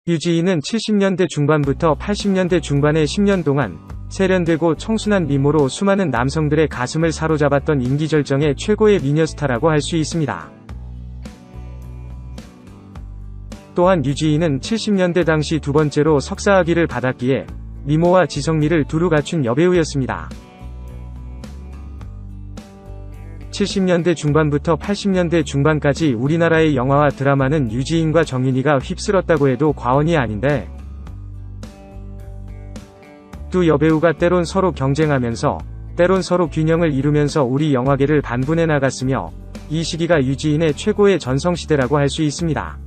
유지인은 70년대 중반부터 80년대 중반의 10년 동안 세련되고 청순한 미모로 수많은 남성들의 가슴을 사로잡았던 인기절정의 최고의 미녀 스타라고 할 수 있습니다. 또한 유지인은 70년대 당시 두 번째로 석사학위를 받았기에 미모와 지성미를 두루 갖춘 여배우였습니다. 70년대 중반부터 80년대 중반까지 우리나라의 영화와 드라마는 유지인과 정윤이가 휩쓸었다고 해도 과언이 아닌데, 두 여배우가 때론 서로 경쟁하면서 때론 서로 균형을 이루면서 우리 영화계를 반분해 나갔으며, 이 시기가 유지인의 최고의 전성시대라고 할 수 있습니다.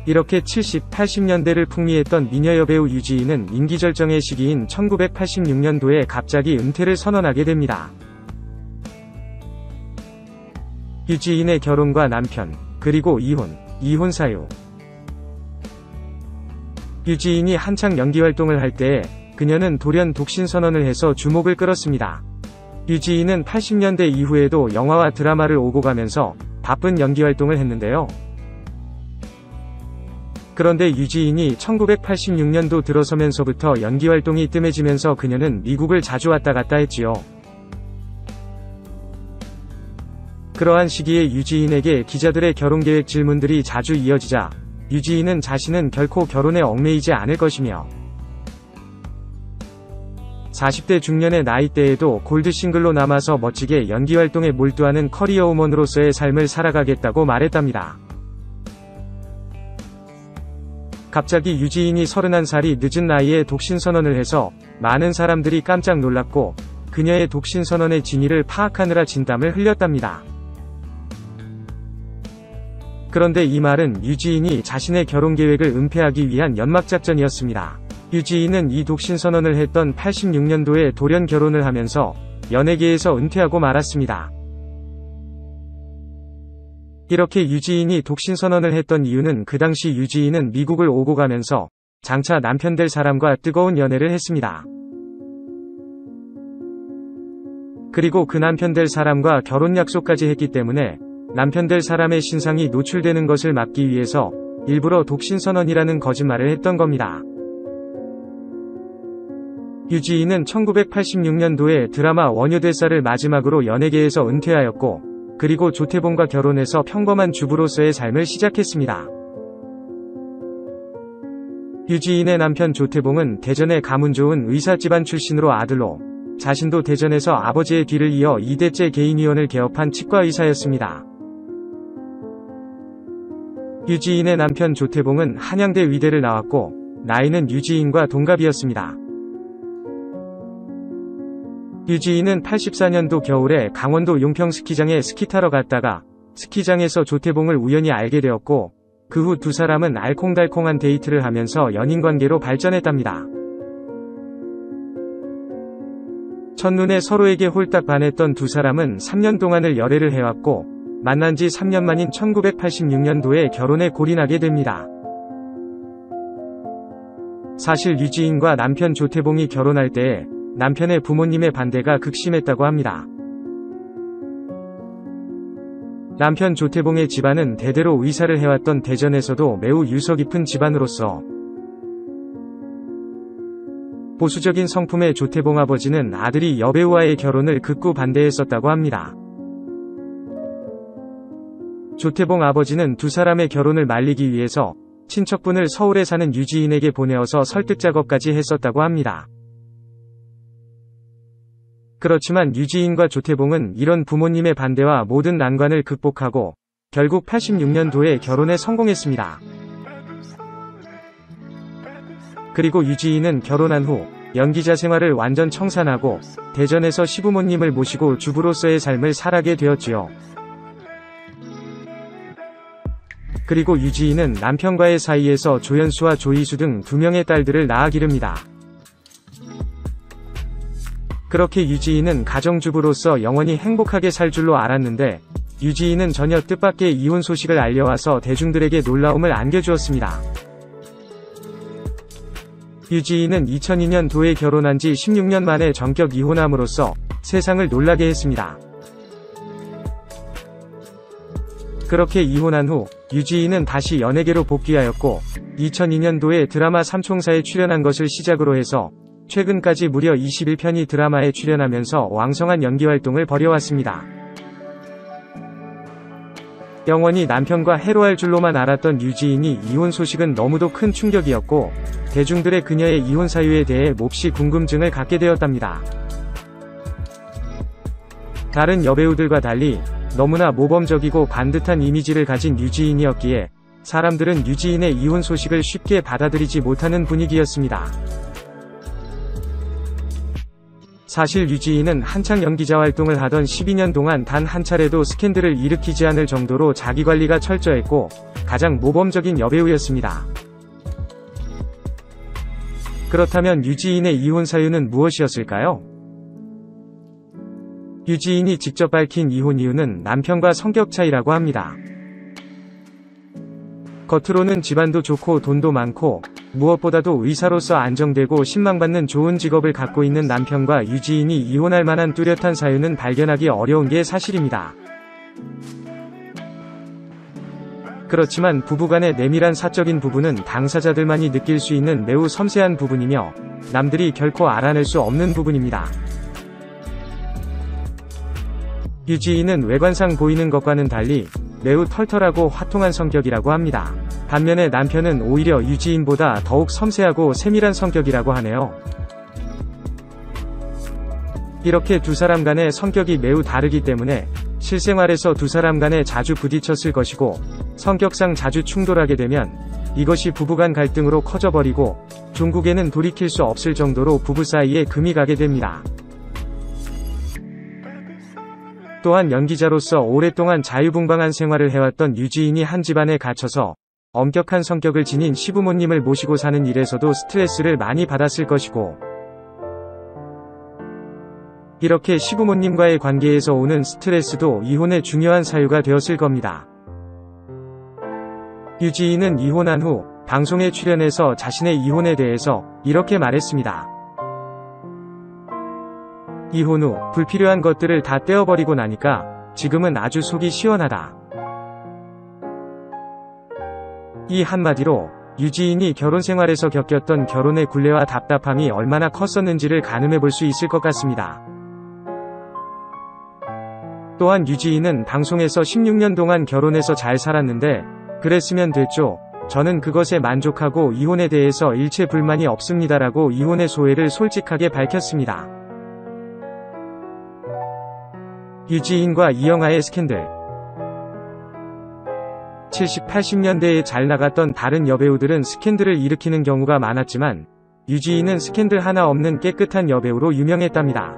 이렇게 70, 80년대를 풍미했던 미녀 여배우 유지인은 인기절정의 시기인 1986년도에 갑자기 은퇴를 선언하게 됩니다. 유지인의 결혼과 남편, 그리고 이혼 사유. 유지인이 한창 연기활동을 할 때에 그녀는 돌연 독신선언을 해서 주목을 끌었습니다. 유지인은 80년대 이후에도 영화와 드라마를 오고 가면서 바쁜 연기활동을 했는데요. 그런데 유지인이 1986년도 들어서면서부터 연기활동이 뜸해지면서 그녀는 미국을 자주 왔다 갔다 했지요. 그러한 시기에 유지인에게 기자들의 결혼계획 질문들이 자주 이어지자 유지인은 자신은 결코 결혼에 얽매이지 않을 것이며 40대 중년의 나이대에도 골드싱글로 남아서 멋지게 연기활동에 몰두하는 커리어우먼으로서의 삶을 살아가겠다고 말했답니다. 갑자기 유지인이 31살이 늦은 나이에 독신선언을 해서 많은 사람들이 깜짝 놀랐고 그녀의 독신선언의 진위를 파악하느라 진땀을 흘렸답니다. 그런데 이 말은 유지인이 자신의 결혼계획을 은폐하기 위한 연막작전이었습니다. 유지인은 이 독신선언을 했던 86년도에 돌연 결혼을 하면서 연예계에서 은퇴하고 말았습니다. 이렇게 유지인이 독신선언을 했던 이유는 그 당시 유지인은 미국을 오고 가면서 장차 남편 될 사람과 뜨거운 연애를 했습니다. 그리고 그 남편 될 사람과 결혼 약속까지 했기 때문에 남편 될 사람의 신상이 노출되는 것을 막기 위해서 일부러 독신선언이라는 거짓말을 했던 겁니다. 유지인은 1986년도에 드라마 원효대사를 마지막으로 연예계에서 은퇴하였고 그리고 조태봉과 결혼해서 평범한 주부로서의 삶을 시작했습니다. 유지인의 남편 조태봉은 대전의 가문 좋은 의사 집안 출신으로 아들로 자신도 대전에서 아버지의 뒤를 이어 2대째 개인의원을 개업한 치과의사였습니다. 유지인의 남편 조태봉은 한양대 의대를 나왔고 나이는 유지인과 동갑이었습니다. 유지인은 84년도 겨울에 강원도 용평 스키장에 스키 타러 갔다가 스키장에서 조태봉을 우연히 알게 되었고 그 후 두 사람은 알콩달콩한 데이트를 하면서 연인관계로 발전했답니다. 첫눈에 서로에게 홀딱 반했던 두 사람은 3년 동안을 열애를 해왔고 만난 지 3년 만인 1986년도에 결혼에 골인하게 됩니다. 사실 유지인과 남편 조태봉이 결혼할 때에 남편의 부모님의 반대가 극심했다고 합니다. 남편 조태봉의 집안은 대대로 의사를 해왔던 대전에서도 매우 유서 깊은 집안으로서 보수적인 성품의 조태봉 아버지는 아들이 여배우와의 결혼을 극구 반대했었다고 합니다. 조태봉 아버지는 두 사람의 결혼을 말리기 위해서 친척분을 서울에 사는 유지인에게 보내어서 설득 작업까지 했었다고 합니다. 그렇지만 유지인과 조태봉은 이런 부모님의 반대와 모든 난관을 극복하고 결국 86년도에 결혼에 성공했습니다. 그리고 유지인은 결혼한 후 연기자 생활을 완전 청산하고 대전에서 시부모님을 모시고 주부로서의 삶을 살아게 되었지요. 그리고 유지인은 남편과의 사이에서 조연수와 조이수 등 2명의 딸들을 낳아 기릅니다. 그렇게 유지인은 가정주부로서 영원히 행복하게 살 줄로 알았는데 유지인은 전혀 뜻밖의 이혼 소식을 알려와서 대중들에게 놀라움을 안겨주었습니다. 유지인은 2002년도에 결혼한 지 16년 만에 전격 이혼함으로써 세상을 놀라게 했습니다. 그렇게 이혼한 후 유지인은 다시 연예계로 복귀하였고 2002년도에 드라마 삼총사에 출연한 것을 시작으로 해서 최근까지 무려 21편의 드라마에 출연하면서 왕성한 연기활동을 벌여왔습니다. 영원히 남편과 해로할 줄로만 알았던 유지인이 이혼 소식은 너무도 큰 충격이었고 대중들의 그녀의 이혼 사유에 대해 몹시 궁금증을 갖게 되었답니다. 다른 여배우들과 달리 너무나 모범적이고 반듯한 이미지를 가진 유지인이었기에 사람들은 유지인의 이혼 소식을 쉽게 받아들이지 못하는 분위기였습니다. 사실 유지인은 한창 연기자 활동을 하던 12년 동안 단 한 차례도 스캔들을 일으키지 않을 정도로 자기관리가 철저했고 가장 모범적인 여배우였습니다. 그렇다면 유지인의 이혼 사유는 무엇이었을까요? 유지인이 직접 밝힌 이혼 이유는 남편과 성격 차이라고 합니다. 겉으로는 집안도 좋고 돈도 많고 무엇보다도 의사로서 안정되고 신망받는 좋은 직업을 갖고 있는 남편과 유지인이 이혼할 만한 뚜렷한 사유는 발견하기 어려운 게 사실입니다. 그렇지만 부부간의 내밀한 사적인 부분은 당사자들만이 느낄 수 있는 매우 섬세한 부분이며 남들이 결코 알아낼 수 없는 부분입니다. 유지인은 외관상 보이는 것과는 달리 매우 털털하고 화통한 성격이라고 합니다. 반면에 남편은 오히려 유지인보다 더욱 섬세하고 세밀한 성격이라고 하네요. 이렇게 두 사람 간의 성격이 매우 다르기 때문에 실생활에서 두 사람 간에 자주 부딪혔을 것이고 성격상 자주 충돌하게 되면 이것이 부부간 갈등으로 커져버리고 종국에는 돌이킬 수 없을 정도로 부부 사이에 금이 가게 됩니다. 또한 연기자로서 오랫동안 자유분방한 생활을 해왔던 유지인이 한 집안에 갇혀서 엄격한 성격을 지닌 시부모님을 모시고 사는 일에서도 스트레스를 많이 받았을 것이고 이렇게 시부모님과의 관계에서 오는 스트레스도 이혼의 중요한 사유가 되었을 겁니다. 유지인은 이혼한 후 방송에 출연해서 자신의 이혼에 대해서 이렇게 말했습니다. 이혼 후 불필요한 것들을 다 떼어버리고 나니까 지금은 아주 속이 시원하다. 이 한마디로 유지인이 결혼 생활에서 겪었던 결혼의 굴레와 답답함이 얼마나 컸었는지를 가늠해 볼 수 있을 것 같습니다. 또한 유지인은 방송에서 16년 동안 결혼해서 잘 살았는데 그랬으면 됐죠. 저는 그것에 만족하고 이혼에 대해서 일체 불만이 없습니다라고 이혼의 소회를 솔직하게 밝혔습니다. 유지인과 이영하의 스캔들. 70, 80년대에 잘 나갔던 다른 여배우들은 스캔들을 일으키는 경우가 많았지만 유지인은 스캔들 하나 없는 깨끗한 여배우로 유명했답니다.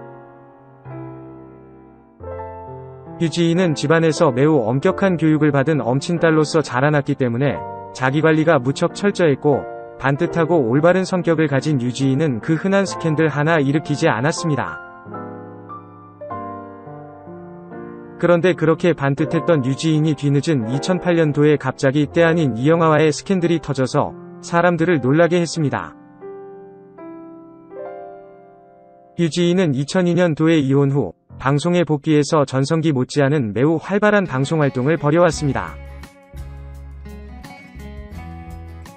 유지인은 집안에서 매우 엄격한 교육을 받은 엄친딸로서 자라났기 때문에 자기관리가 무척 철저했고 반듯하고 올바른 성격을 가진 유지인은 그 흔한 스캔들 하나 일으키지 않았습니다. 그런데 그렇게 반듯했던 유지인이 뒤늦은 2008년도에 갑자기 때 아닌 이영하와의 스캔들이 터져서 사람들을 놀라게 했습니다. 유지인은 2002년도에 이혼 후 방송에 복귀해서 전성기 못지않은 매우 활발한 방송활동을 벌여왔습니다.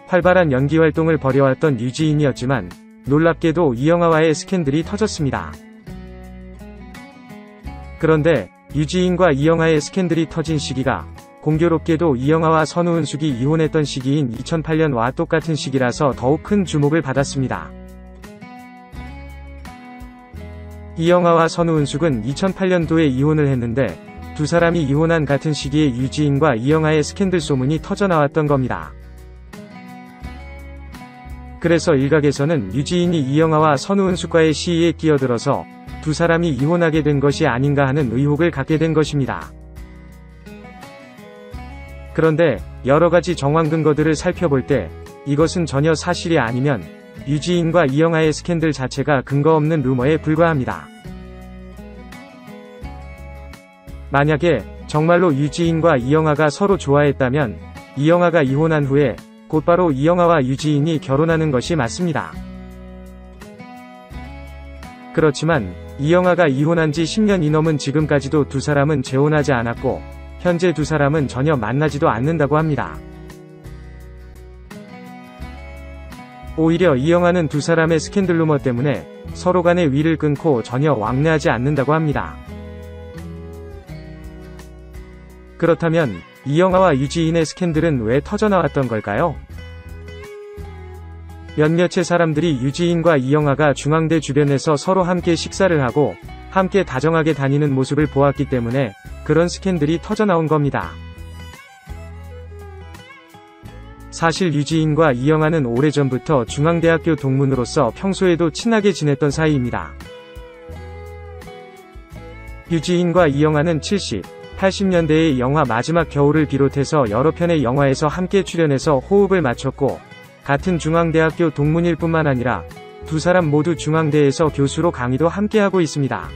활발한 연기활동을 벌여왔던 유지인이었지만 놀랍게도 이영하와의 스캔들이 터졌습니다. 그런데 유지인과 이영하의 스캔들이 터진 시기가 공교롭게도 이영하와 선우은숙이 이혼했던 시기인 2008년과 똑같은 시기라서 더욱 큰 주목을 받았습니다. 이영하와 선우은숙은 2008년도에 이혼을 했는데 두 사람이 이혼한 같은 시기에 유지인과 이영하의 스캔들 소문이 터져나왔던 겁니다. 그래서 일각에서는 유지인이 이영하와 선우은숙과의 시위에 끼어들어서 두 사람이 이혼하게 된 것이 아닌가 하는 의혹을 갖게 된 것입니다. 그런데 여러가지 정황 근거들을 살펴볼 때 이것은 전혀 사실이 아니면 유지인과 이영하의 스캔들 자체가 근거 없는 루머에 불과합니다. 만약에 정말로 유지인과 이영하가 서로 좋아했다면 이영하가 이혼한 후에 곧바로 이영하와 유지인이 결혼하는 것이 맞습니다. 그렇지만 이영하가 이혼한 지 10년이 넘은 지금까지도 두 사람은 재혼하지 않았고 현재 두 사람은 전혀 만나지도 않는다고 합니다. 오히려 이영아는 두 사람의 스캔들 루머 때문에 서로 간의 위를 끊고 전혀 왕래하지 않는다고 합니다. 그렇다면 이영아와 유지인의 스캔들은 왜 터져나왔던 걸까요? 몇몇의 사람들이 유지인과 이영아가 중앙대 주변에서 서로 함께 식사를 하고 함께 다정하게 다니는 모습을 보았기 때문에 그런 스캔들이 터져나온 겁니다. 사실 유지인과 이영아는 오래전부터 중앙대학교 동문으로서 평소에도 친하게 지냈던 사이입니다. 유지인과 이영아는 70, 80년대의 영화 마지막 겨울을 비롯해서 여러 편의 영화에서 함께 출연해서 호흡을 맞췄고 같은 중앙대학교 동문일 뿐만 아니라 두 사람 모두 중앙대에서 교수로 강의도 함께하고 있습니다.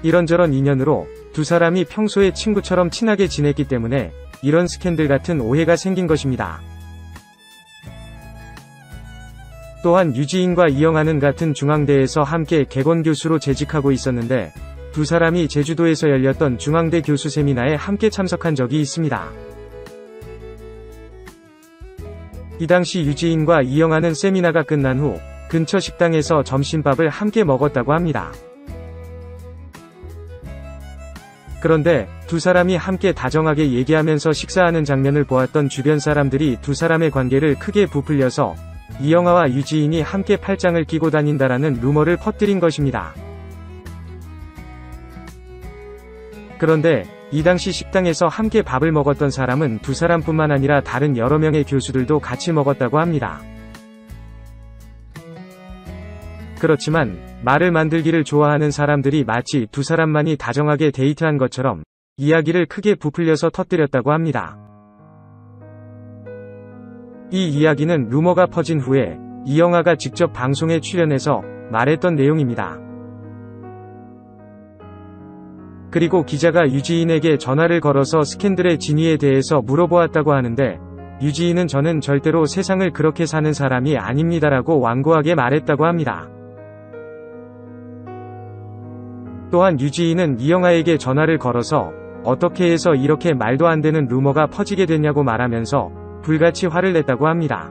이런저런 인연으로 두 사람이 평소에 친구처럼 친하게 지냈기 때문에 이런 스캔들 같은 오해가 생긴 것입니다. 또한 유지인과 이영아는 같은 중앙대에서 함께 개건교수로 재직하고 있었는데 두 사람이 제주도에서 열렸던 중앙대 교수 세미나에 함께 참석한 적이 있습니다. 이 당시 유지인과 이영아는 세미나가 끝난 후 근처 식당에서 점심밥을 함께 먹었다고 합니다. 그런데 두 사람이 함께 다정하게 얘기하면서 식사하는 장면을 보았던 주변 사람들이 두 사람의 관계를 크게 부풀려서 이영아와 유지인이 함께 팔짱을 끼고 다닌다라는 루머를 퍼뜨린 것입니다. 그런데 이 당시 식당에서 함께 밥을 먹었던 사람은 두 사람뿐만 아니라 다른 여러 명의 교수들도 같이 먹었다고 합니다. 그렇지만 말을 만들기를 좋아하는 사람들이 마치 두 사람만이 다정하게 데이트한 것처럼 이야기를 크게 부풀려서 터뜨렸다고 합니다. 이 이야기는 루머가 퍼진 후에 이영아가 직접 방송에 출연해서 말했던 내용입니다. 그리고 기자가 유지인에게 전화를 걸어서 스캔들의 진위에 대해서 물어보았다고 하는데 유지인은 저는 절대로 세상을 그렇게 사는 사람이 아닙니다라고 완고하게 말했다고 합니다. 또한 유지인은 이영아에게 전화를 걸어서 어떻게 해서 이렇게 말도 안 되는 루머가 퍼지게 됐냐고 말하면서 불같이 화를 냈다고 합니다.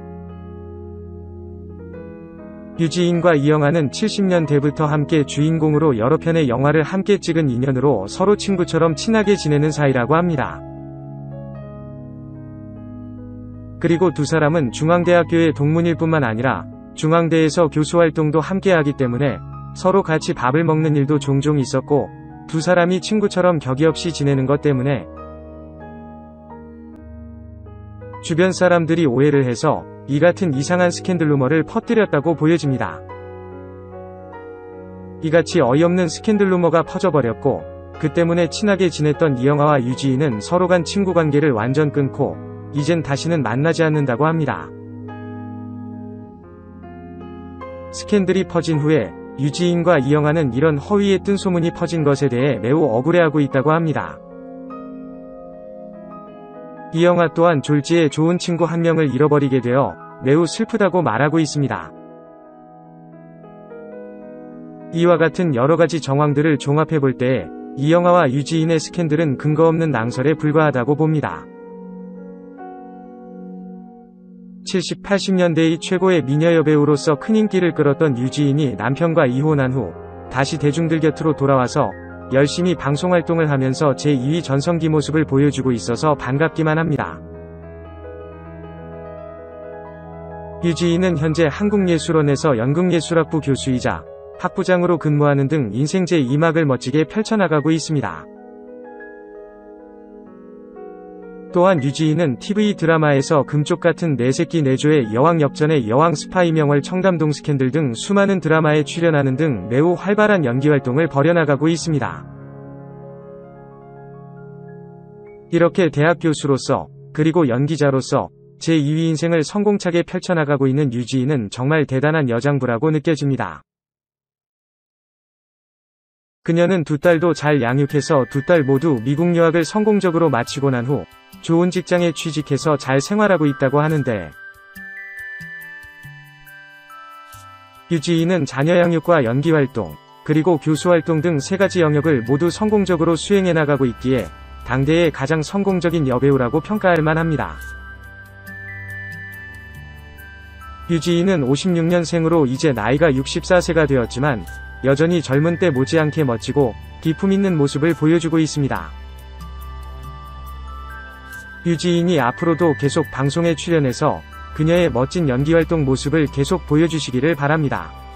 유지인과 이영아는 70년대부터 함께 주인공으로 여러 편의 영화를 함께 찍은 인연으로 서로 친구처럼 친하게 지내는 사이라고 합니다. 그리고 두 사람은 중앙대학교의 동문일 뿐만 아니라 중앙대에서 교수 활동도 함께 하기 때문에 서로 같이 밥을 먹는 일도 종종 있었고 두 사람이 친구처럼 격이 없이 지내는 것 때문에 주변 사람들이 오해를 해서 이 같은 이상한 스캔들 루머를 퍼뜨렸다고 보여집니다. 이같이 어이없는 스캔들 루머가 퍼져버렸고 그 때문에 친하게 지냈던 이영아와 유지인은 서로 간 친구 관계를 완전 끊고 이젠 다시는 만나지 않는다고 합니다. 스캔들이 퍼진 후에 유지인과 이영아는 이런 허위에 뜬 소문이 퍼진 것에 대해 매우 억울해하고 있다고 합니다. 이영아 또한 졸지에 좋은 친구 한 명을 잃어버리게 되어 매우 슬프다고 말하고 있습니다. 이와 같은 여러가지 정황들을 종합해볼 때에 이영아와 유지인의 스캔들은 근거 없는 낭설에 불과하다고 봅니다. 70, 80년대의 최고의 미녀 여배우로서 큰 인기를 끌었던 유지인이 남편과 이혼한 후 다시 대중들 곁으로 돌아와서 열심히 방송활동을 하면서 제2위 전성기 모습을 보여주고 있어서 반갑기만 합니다. 유지인은 현재 한국예술원에서 연극예술학부 교수이자 학부장으로 근무하는 등 인생 제2막을 멋지게 펼쳐나가고 있습니다. 또한 유지인은 TV 드라마에서 금쪽 같은 내 새끼 내조의 여왕 역전의 여왕 스파이 명월 청담동 스캔들 등 수많은 드라마에 출연하는 등 매우 활발한 연기활동을 벌여나가고 있습니다. 이렇게 대학 교수로서 그리고 연기자로서 제2위 인생을 성공차게 펼쳐나가고 있는 유지인은 정말 대단한 여장부라고 느껴집니다. 그녀는 두 딸도 잘 양육해서 두 딸 모두 미국 유학을 성공적으로 마치고 난 후 좋은 직장에 취직해서 잘 생활하고 있다고 하는데 유지인은 자녀 양육과 연기활동, 그리고 교수활동 등 3가지 영역을 모두 성공적으로 수행해 나가고 있기에 당대의 가장 성공적인 여배우라고 평가할 만합니다. 유지인은 56년생으로 이제 나이가 64세가 되었지만 여전히 젊은 때 못지않게 멋지고 기품 있는 모습을 보여주고 있습니다. 유지인이 앞으로도 계속 방송에 출연해서 그녀의 멋진 연기활동 모습을 계속 보여주시기를 바랍니다.